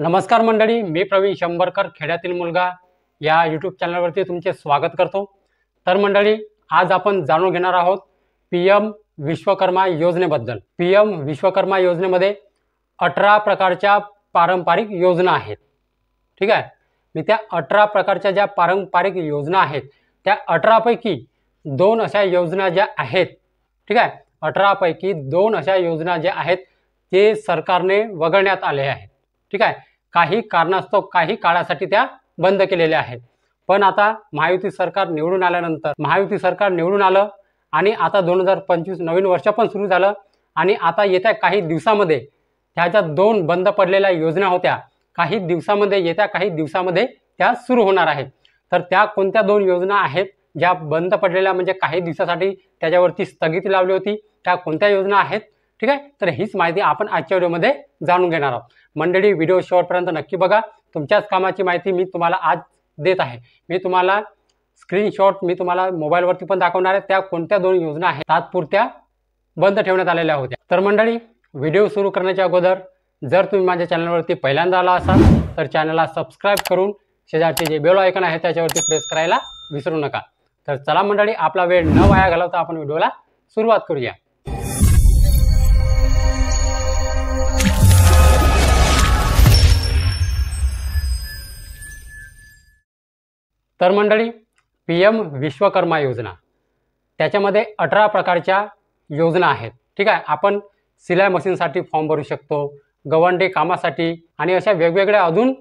नमस्कार मंडळी, मी प्रवीण शंभरकर खेड्यातील मुलगा या यूट्यूब चॅनलवरती तुमचे स्वागत करतो। तर मंडळी, आज आपण जाणून घेणार आहोत पीएम विश्वकर्मा योजनेबद्दल। पीएम विश्वकर्मा योजनेमध्ये 18 प्रकारच्या पारंपरिक योजना आहेत। ठीक आहे, मी त्या 18 प्रकारच्या ज्या पारंपरिक योजना आहेत त्या 18 पैकी 2 अशा योजना ज्या आहेत, ठीक आहे, 18 पैकी 2 अशा योजना ज्या आहेत ते सरकारने वगळण्यात आले आहेत। ठीक आहे, काही कारणास्तव काही काळासाठी त्या बंद केलेल्या आहेत। पण आता महायुती सरकार निवडून आलं आणि आता 2025 नवीन वर्ष पण सुरू झालं आणि आता येत्या काही दिवसामध्ये त्या ज्या 2 बंद पडलेल्या योजना होत्या येत्या काही दिवसामध्ये त्या सुरू होणार आहेत। तर त्या कोणत्या 2 योजना आहेत ज्या बंद पडलेल्या, म्हणजे काही दिवसासाठी त्याच्यावरती स्थगिती लावली होती, त्या कोणत्या योजना आहेत? ठीक आहे, तर हीच माहिती आपण आजच्या व्हिडिओमध्ये जाणून घेणार आहोत। मंडळी, व्हिडिओ शेवटपर्यंत नक्की बघा। तुमच्याच कामाची माहिती मी तुम्हाला आज देत आहे। मी तुम्हाला स्क्रीनशॉट तुम्हाला मोबाईलवरती पण दाखवणार आहे, त्या कोणत्या 2 योजना आहेत तात्पुरत्या बंद ठेवण्यात आलेल्या होत्या। तर मंडळी, व्हिडिओ सुरू करण्याच्या अगोदर जर तुम्ही माझ्या चॅनलवरती पहिल्यांदा आला असाल तर चॅनलला सबस्क्राईब करून शेजारचे जे बेल आयकॉन आहे त्याच्यावरती प्रेस करायला विसरू नका। तर चला मंडळी, आपला वेळ न वाया घालवता आपण व्हिडिओला सुरुवात करूया। तर मंडळी, पीएम विश्वकर्मा योजना त्याच्यामध्ये 18 प्रकारच्या योजना आहेत। ठीक आहे, आपण सिलाई मशीनसाठी फॉर्म भरू शकतो, गवंडी कामासाठी आणि अशा वेगवेगळ्या अजून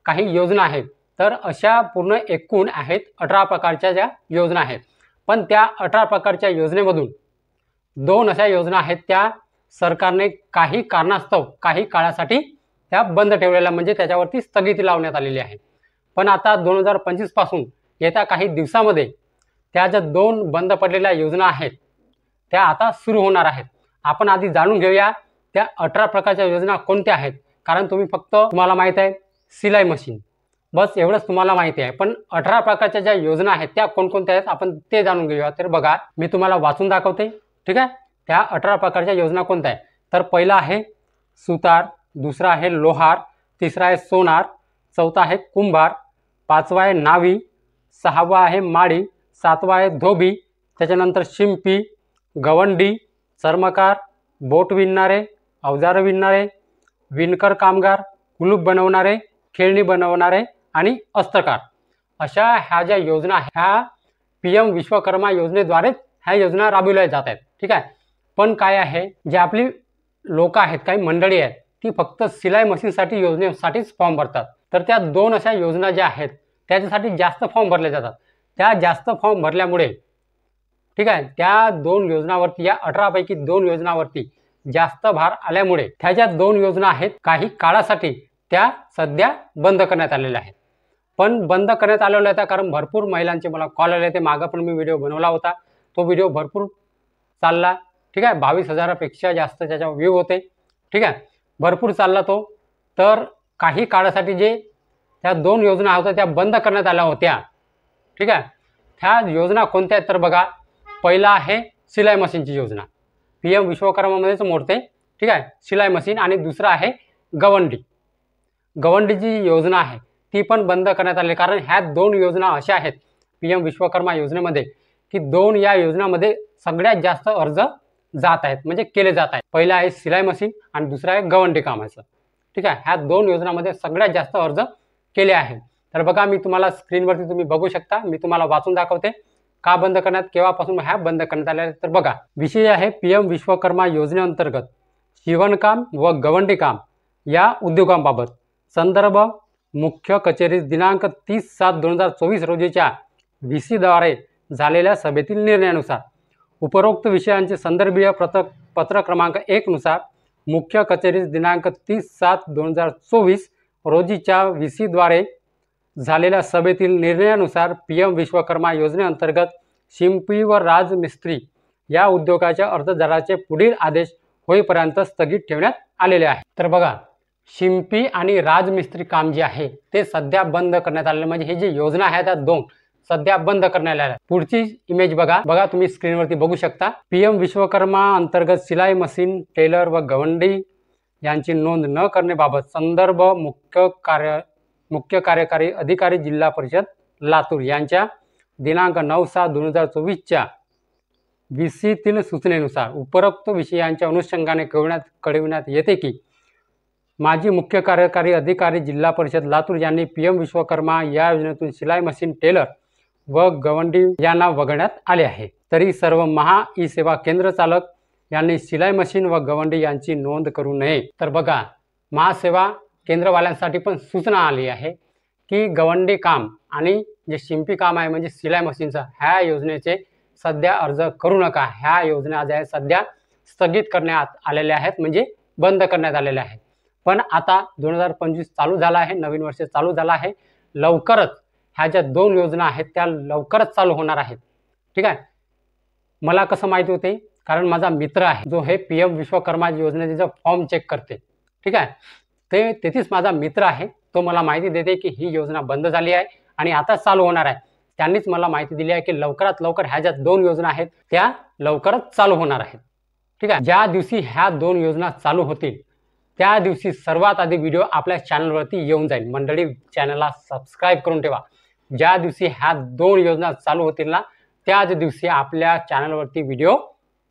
काही योजना आहेत। तर अशा पूर्ण एकूण आहेत 18 प्रकारच्या ज्या योजना आहेत। पण त्या 18 प्रकारच्या योजनेमधून 2 अशा योजना आहेत त्या सरकारने काही कारणास्तव काही काळासाठी त्या बंद ठेवलेल्या, म्हणजे त्याच्यावरती स्थगिती लावण्यात आलेली आहे। पण आता 2025 पासून येत्या काही दिवसामध्ये त्या ज्या 2 बंद पडलेल्या योजना आहेत त्या आता सुरू होणार आहेत। आपण आधी जाणून घेऊया त्या 18 प्रकारच्या योजना कोणत्या आहेत। कारण तुम्हाला माहित आहे सिलाई मशीन, बस एवढंच तुम्हाला माहिती आहे। पण 18 प्रकारच्या ज्या योजना आहेत त्या कोणकोणत्या आहेत आपण ते जाणून घेऊया। तर बघा, मी तुम्हाला वाचून दाखवते। ठीक आहे, त्या 18 प्रकारच्या योजना कोणत्या आहेत? तर पहिला आहे सुतार, दुसरा आहे लोहार, तिसरा आहे सोनार, चौथा आहे कुंभार, 5वा आहे नावी, 6वा आहे माळी, 7वा आहे धोबी, त्याच्यानंतर शिंपी, गवंडी, चर्मकार, बोट विणणारे, अवजार विणणारे, विणकर कामगार, कुलूप बनवणारे, खेळणी बनवणारे आणि अस्त्रकार। अशा ह्या ज्या योजना ह्या पीएम विश्वकर्मा योजनेद्वारेच ह्या योजना राबविल्या जात आहेत। ठीक आहे, पण काय आहे, जे आपली लोक आहेत, काही मंडळी आहेत, ती फक्त सिलाई मशीनसाठी योजनेसाठीच फॉर्म भरतात। तर त्या 2 अशा योजना ज्या आहेत त्याच्यासाठी जास्त फॉर्म भरले जातात। त्या जास्त फॉर्म भरल्यामुळे, ठीक आहे, त्या 2 योजनावरती, या 18 पैकी 2 योजनावरती जास्त भार आल्यामुळे त्या ज्या 2 योजना आहेत काही काळासाठी त्या सध्या बंद करण्यात आलेल्या आहेत। पण बंद करण्यात आलेल्या होत्या कारण भरपूर महिलांचे मला कॉल आले होते। मागं पण मी व्हिडिओ बनवला होता, तो व्हिडिओ भरपूर चालला। ठीक आहे, 22,000पेक्षा जास्त त्याच्या व्ह्यू होते। ठीक आहे, भरपूर चालला तो। तर काही काळासाठी जे त्या 2 योजना होत्या त्या बंद करण्यात आल्या होत्या। ठीक आहे, ह्या योजना कोणत्या आहेत? तर बघा, पहिला आहे सिलाई मशीनची योजना, पीएम विश्वकर्मामध्येच मोडते। ठीक आहे, सिलाई मशीन। आणि दुसरा आहे गवंडीची योजना आहे, ती पण बंद करण्यात आली। कारण ह्या 2 योजना अशा आहेत पीएम विश्वकर्मा योजनेमध्ये की 2 या योजनामध्ये सगळ्यात जास्त अर्ज जात आहेत, म्हणजे केले जात आहेत। पहिला आहे सिलाई मशीन आणि दुसरा आहे गवंडी कामाचं। ठीक आहे, ह्या 2 योजनांमध्ये सगळ्यात जास्त अर्ज केले आहेत। तर बघा, मी तुम्हाला स्क्रीनवरती तुम्ही बघू शकता, मी तुम्हाला वाचून दाखवते का बंद करण्यात, केव्हापासून ह्या बंद करण्यात आल्या। तर बघा, विषय आहे पीएम विश्वकर्मा योजनेअंतर्गत शिवणकाम व गवंडी काम या उद्योगांबाबत। संदर्भ मुख्य कचेरीस दिनांक 30/7/2024 रोजीच्या VC द्वारे झालेल्या सभेतील निर्णयानुसार उपरोक्त विषयांचे संदर्भीय पत्र क्रमांक 1 नुसार मुख्य कचेरीस दिनांक 30/7/2024 रोजीच्या VC द्वारे झालेल्या सभेतील निर्णयानुसार पीएम विश्वकर्मा योजनेअंतर्गत शिंपी व राजमिस्त्री या उद्योगाच्या अर्जदाराचे पुढील आदेश होईपर्यंत स्थगित ठेवण्यात आलेले आहे। तर बघा, शिंपी आणि राजमिस्त्री काम जे आहे ते सध्या बंद करण्यात आलेले, म्हणजे हे जे योजना आहे त्या 2 सध्या बंद करण्यात आल्या। पुढची इमेज बघा, तुम्ही स्क्रीनवरती बघू शकता। पीएम विश्वकर्मा अंतर्गत सिलाई मशीन, टेलर व गवंडी यांची नोंद न करण्याबाबत संदर्भ मुख्य कार्यकारी अधिकारी जिल्हा परिषद लातूर यांच्या दिनांक 9/7/2024च्या VC-तील सूचनेनुसार उपरोक्त विषयांच्या अनुषंगाने कळविण्यात येते की माजी मुख्य कार्यकारी अधिकारी जिल्हा परिषद लातूर यांनी PM विश्वकर्मा या योजनेतून शिलाई मशीन, टेलर व गवंडी यांना वगळण्यात आले आहे। तरी सर्व महा ई सेवा केंद्र चालक यांनी शिलाई मशीन व गवंडी यांची नोंद करू नये। तर बघा, महासेवा केंद्रवाल्यांसाठी पण सूचना आली आहे की गवंडी काम आणि जे शिंपी काम आहे म्हणजे शिलाई मशीनचं, ह्या योजनेचे सध्या अर्ज करू नका। ह्या योजना ज्या आहेत सध्या स्थगित करण्यात आलेल्या आहेत, म्हणजे बंद करण्यात आलेल्या आहेत। पण आता 2025 चालू झाला आहे, नवीन वर्ष चालू झाला आहे। लवकरच ह्या ज्या 2 योजना आहेत त्या लवकरच चालू होणार आहेत। ठीक आहे, मला कसं माहिती होते, कारण माझा मित्र आहे जो हे PM विश्वकर्मा योजनेचा फॉर्म चेक करते। ठीक आहे, तेथेच माझा मित्र आहे, तो मला माहिती देते की ही योजना बंद झाली आहे आणि आता चालू होणार आहे। त्यांनीच मला माहिती दिली आहे की लवकरात लवकर ह्या ज्या 2 योजना आहेत त्या लवकरच चालू होणार आहेत। ठीक आहे, ज्या दिवशी ह्या 2 योजना चालू होतील त्या दिवशी सर्वात आधी व्हिडिओ आपल्या चॅनलवरती येऊन जाईल। मंडळी, चॅनलला सबस्क्राईब करून ठेवा। ज्या दिवशी ह्या 2 योजना चालू होतील ना त्याच दिवशी आपल्या चॅनलवरती व्हिडिओ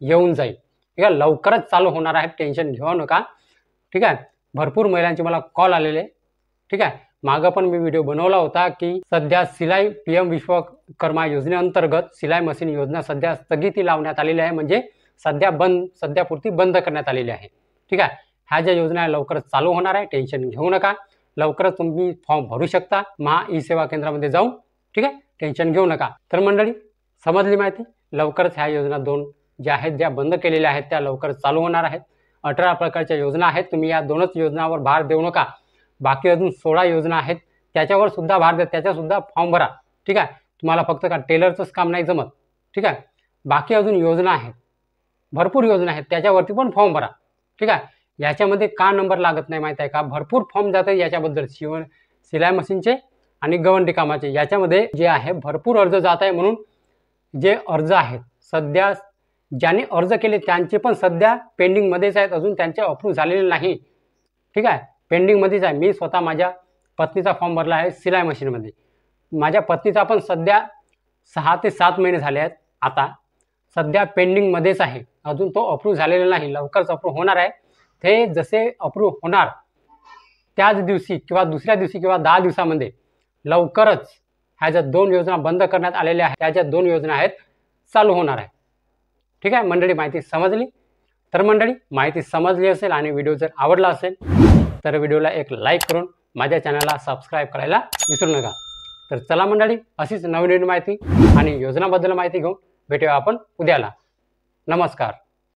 येऊन जाईल। ठीक आहे, लवकरच चालू होणार आहे, टेन्शन घेऊ नका। ठीक आहे, भरपूर महिलांचे मला कॉल आलेले। ठीक आहे, मागं पण मी व्हिडिओ बनवला होता की सध्या शिलाई PM विश्वकर्मा योजनेअंतर्गत शिलाई मशीन योजना सध्या स्थगिती लावण्यात आलेली आहे, म्हणजे सध्यापुरती बंद करण्यात आलेली आहे। ठीक आहे, ह्या ज्या योजना लवकरच चालू होणार आहे, टेन्शन घेऊ नका। लवकरच तुम्ही फॉर्म भरू शकता महा ई सेवा केंद्रामध्ये जाऊन। ठीक आहे, टेन्शन घेऊ नका। तर मंडळी, समजली माहिती? लवकरच ह्या योजना 2 ज्या आहेत, ज्या बंद केलेल्या आहेत त्या लवकरच चालू होणार आहेत। 18 प्रकारच्या योजना आहेत, तुम्ही या 2च योजनावर भार देऊ नका। बाकी अजून 16 योजना आहेत, त्याच्यावर सुद्धा भार द्या, त्याच्यासुद्धा फॉर्म भरा। ठीक आहे, तुम्हाला फक्त का टेलरचंच काम नाही जमत। ठीक आहे, बाकी अजून योजना आहेत, भरपूर योजना आहेत, त्याच्यावरती पण फॉर्म भरा। ठीक आहे, याच्यामध्ये का नंबर लागत नाही माहीत आहे का? भरपूर फॉर्म जातात याच्याबद्दल, शिलाई मशीनचे आणि गवंडी कामाचे, याच्यामध्ये जे आहे भरपूर अर्ज जात आहे। म्हणून जे अर्ज आहेत सध्या ज्यांनी अर्ज केले त्यांचे पण सध्या पेंडिंगमध्येच आहेत, अजून त्यांचे अप्रूव्ह झालेले नाही। ठीक आहे, पेंडिंगमध्येच आहे। मी स्वतः माझ्या पत्नीचा फॉर्म भरला आहे शिलाई मशीनमध्ये। माझ्या पत्नीचा पण सध्या 6 ते 7 महिने झाले आहेत, आता सध्या पेंडिंगमध्येच आहे, अजून तो अप्रूव्ह झालेला नाही। लवकरच अप्रूव्ह होणार आहे। ते जसे अप्रूव्ह होणार त्याच दिवशी किंवा दुसऱ्या दिवशी किंवा 10 दिवसामध्ये लवकरच ह्या ज्या 2 योजना बंद करण्यात आलेल्या आहेत त्या ज्या 2 योजना आहेत चालू होणार आहे। ठीक आहे मंडळी, माहिती समजली? तर मंडळी, माहिती समजली असेल आणि व्हिडिओ जर आवडला असेल तर व्हिडिओला एक लाईक करून माझ्या चॅनलला सबस्क्राईब करायला विसरू नका। तर चला मंडळी, अशीच नवीन माहिती आणि योजनाबद्दल माहिती घेऊन भेटूया आपण उद्याला। नमस्कार।